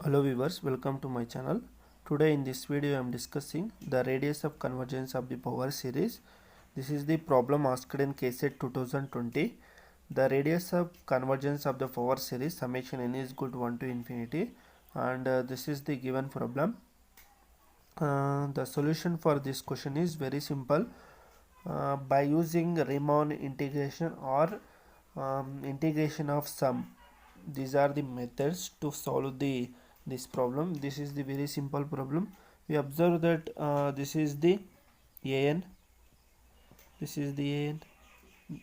Hello viewers, welcome to my channel. Today in this video I am discussing the radius of convergence of the power series. This is the problem asked in KCET 2020. The radius of convergence of the power series summation n is equal to 1 to infinity, and this is the given problem. The solution for this question is very simple. By using Riemann integration or integration of sum. These are the methods to solve this problem. This is the very simple problem. We observe that this is the an, this is the an.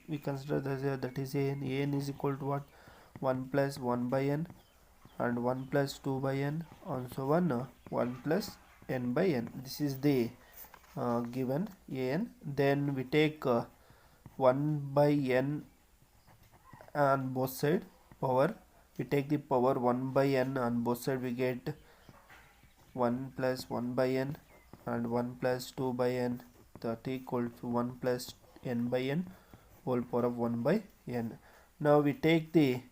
We consider that is an. An is equal to what? 1 plus 1 by n, and 1 plus 2 by n, and so on. 1 plus n by n. This is the given an. Then we take 1 by n on both side power. We take the power 1 by n on both side, we get 1 plus 1 by n and 1 plus 2 by n, that equal to 1 plus n by n whole power of 1 by n. Now we take the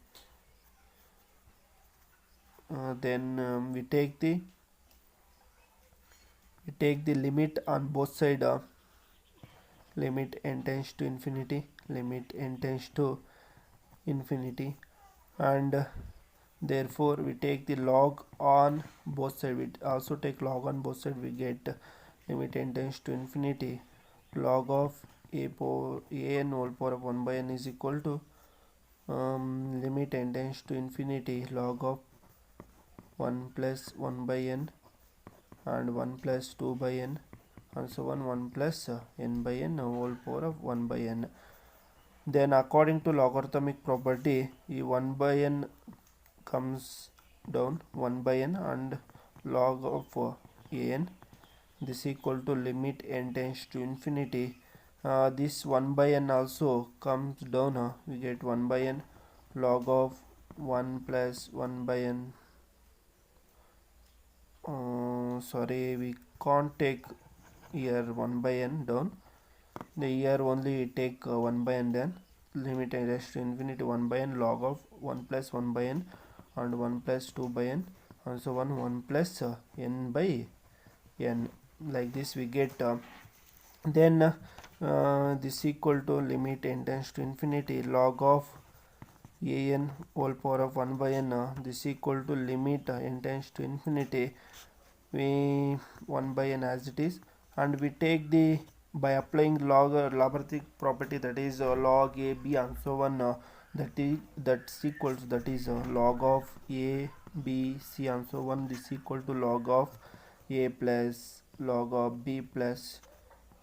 we take the limit on both side. Limit n tends to infinity, limit n tends to infinity, and therefore we take the log on both sides. We also take log on both sides, we get limit n tends to infinity log of a n whole power of 1 by n is equal to limit n tends to infinity log of 1 plus 1 by n and 1 plus 2 by n, and so on, 1 plus n by n whole power of 1 by n. Then according to logarithmic property, 1 by n comes down, 1 by n, and log of an, this equal to limit n tends to infinity. This 1 by n also comes down, we get 1 by n log of 1 plus 1 by n. Sorry, we can't take here 1 by n down. The here only take 1 by n, then limit n tends to infinity 1 by n log of 1 plus 1 by n and 1 plus 2 by n, and so on, 1 plus n by n. Like this we get then this equal to limit n tends to infinity log of an whole power of 1 by n. This equal to limit n tends to infinity, we 1 by n as it is, and we take the by applying logarithmic property, that is log a b and so on, that's equal to, that is log of a b c and so on, this equal to log of a plus log of b plus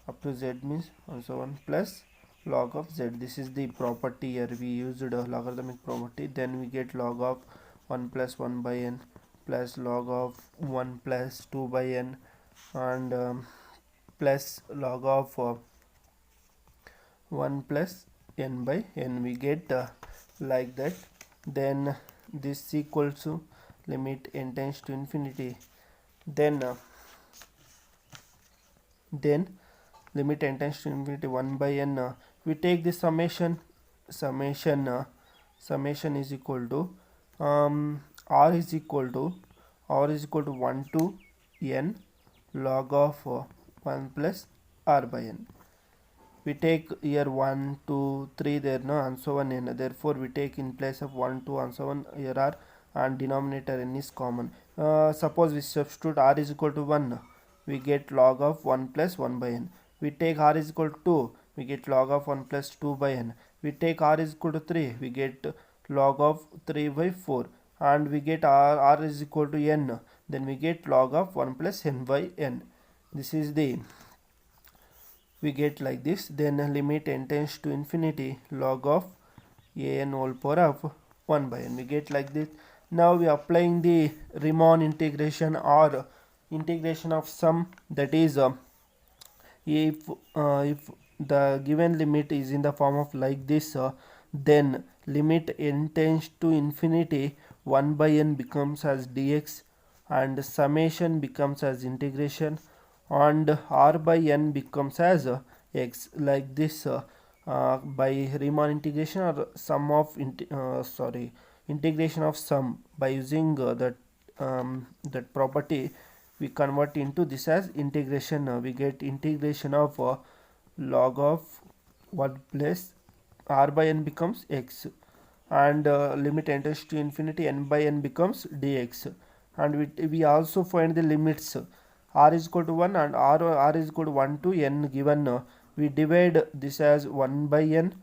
up to z means and so on plus log of z. This is the property here, we used logarithmic property. Then we get log of 1 plus 1 by n plus log of 1 plus 2 by n, and plus log of 1 plus n by n, we get like that. Then this equals to limit n tends to infinity, then limit n tends to infinity 1 by n, we take the summation is equal to r is equal to 1 to n log of 1 plus r by n. We take here 1 2 3 there, no, and so on n, therefore we take in place of 1 2 and so on here r, and denominator n is common. Suppose we substitute r is equal to 1, we get log of 1 plus 1 by n. We take r is equal to 2, we get log of 1 plus 2 by n. We take r is equal to 3, we get log of 3 by 4, and we get r is equal to n, then we get log of 1 plus n by n. This is the, we get like this. Then limit n tends to infinity log of an whole power of 1 by n, we get like this. Now we are applying the Riemann integration or integration of sum, that is if the given limit is in the form of like this, then limit n tends to infinity 1 by n becomes as dx, and summation becomes as integration, and r by n becomes as x, like this. By Riemann integration or sum of integration of sum by using the that property, we convert into this as integration. We get integration of log of 1 plus r by n becomes x, and limit n tends to infinity, n by n becomes dx. And we also find the limits r is equal to 1 and r is equal to 1 to n given. We divide this as 1 by n,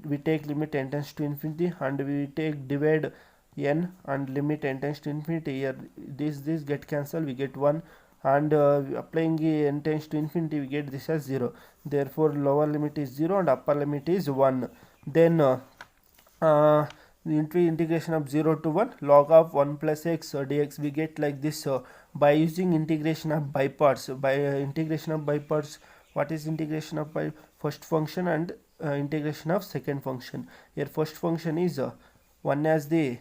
we take limit n tends to infinity, and we take divide n and limit n tends to infinity. Here this get cancelled, we get 1, and applying n tends to infinity, we get this as 0. Therefore lower limit is 0 and upper limit is 1. Then into integration of 0 to 1 log of 1 plus x dx, we get like this. By using integration of by parts, integration of by parts, what is integration of by first function and integration of second function? Here first function is 1 as the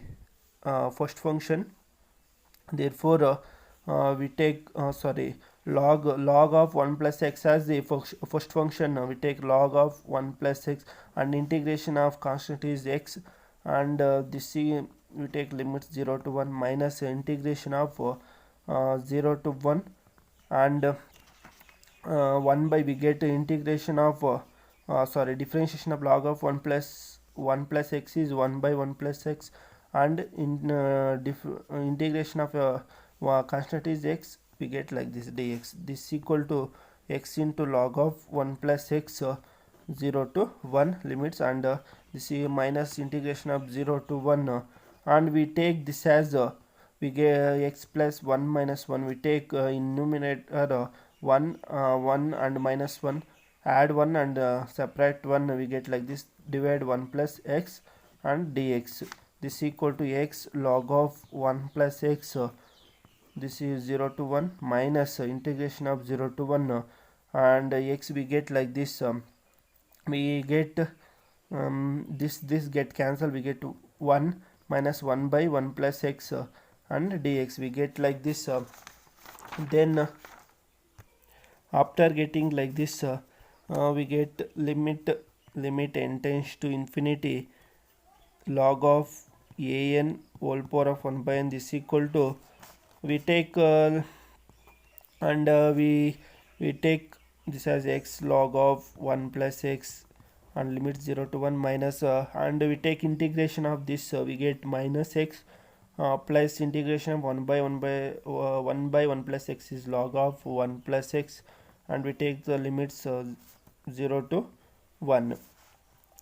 first function, therefore we take log of 1 plus x as the first function. We take log of 1 plus x, and integration of constant is x, and this we take limits 0 to 1 minus integration of 0 to 1, and 1 by we get integration of differentiation of log of 1 plus x is 1 by 1 plus x, and in integration of constant is x, we get like this dx. This equal to x into log of 1 plus x 0 to 1 limits, and this is minus integration of 0 to 1, and we take this as we get x plus 1 minus 1, we take in numerator 1 and minus 1, add 1 and separate 1, we get like this, divide 1 plus x and dx. This equal to x log of 1 plus x, this is 0 to 1 minus integration of 0 to 1, and x we get like this. We get this get cancelled, we get 1 minus 1 by 1 plus x and dx, we get like this. Then after getting like this, we get limit n tends to infinity log of an whole power of 1 by n, this equal to, we take and we take this as x log of 1 plus x and limit 0 to 1 minus and we take integration of this, we get minus x plus integration of 1 by 1 plus x is log of 1 plus x, and we take the limits 0 to 1.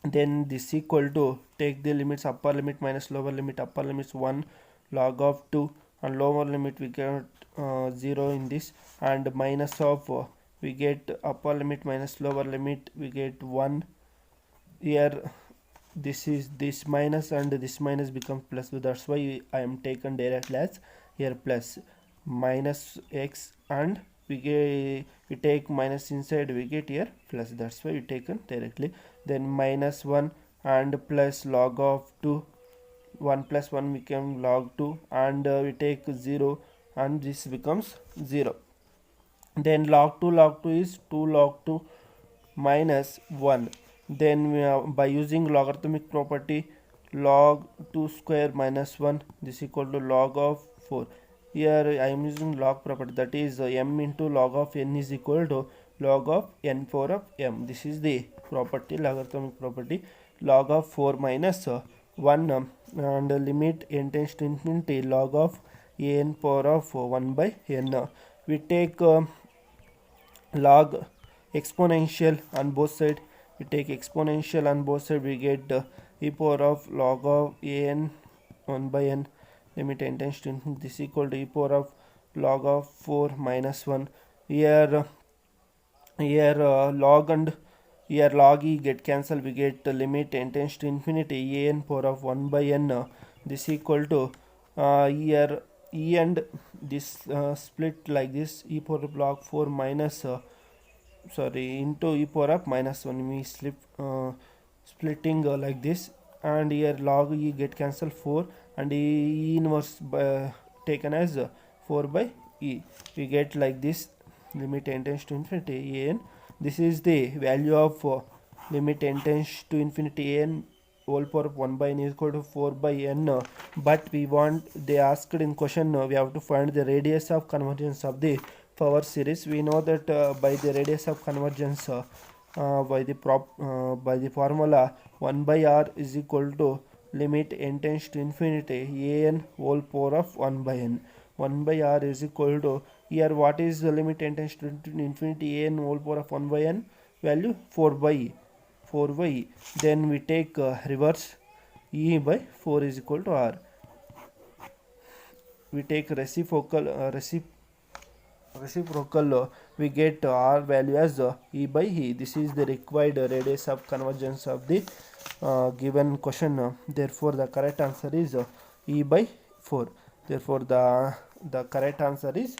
Then this equal to, take the limits upper limit minus lower limit, upper limits 1 log of 2 and lower limit we get 0 in this, and minus of we get upper limit minus lower limit, we get 1. Here this is this minus and this minus becomes plus, so that's why I am taken directly as here plus minus x, and we take minus inside, we get here plus, that's why we taken directly. Then minus 1 and plus log of 2, 1 plus 1 became log 2, and we take 0 and this becomes 0. Then log 2 is 2 log 2 minus 1. Then we by using logarithmic property, log 2 square minus 1, this equal to log of 4. Here I am using log property, that is m into log of n is equal to log of n power of m. This is the property, logarithmic property. Log of 4 minus 1 and limit n tends to infinity log of n power of 1 by n. We take log exponential on both sides. We take exponential on both sides, we get e power of log of an 1 by n, limit n tends to infinity, this equal to e power of log of 4 minus 1. Here log and here log e get cancelled, we get limit n tends to infinity an power of 1 by n, this equal to here e and this split like this, e power of log 4 minus into e power of minus 1, we splitting like this, and here log e get cancelled 4 and e inverse taken as 4 by e, we get like this, limit n tends to infinity an. This is the value of limit n tends to infinity an whole power of 1 by n is equal to 4 by n, but they asked in question, we have to find the radius of convergence of the power series. We know that by the radius of convergence, by the formula 1 by r is equal to limit n tends to infinity a n whole power of 1 by n. 1 by r is equal to, here what is the limit n tends to infinity a n whole power of 1 by n? Value 4 by e. 4 by e. Then we take reverse, e by 4 is equal to r. We take reciprocal, we get r value as e by e. This is the required radius of convergence of the given question. Therefore the correct answer is e by 4. Therefore the correct answer is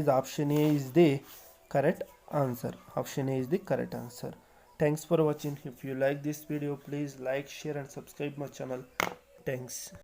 option A is the correct answer. Option A is the correct answer. Thanks for watching. If you like this video, please like, share and subscribe my channel. Thanks.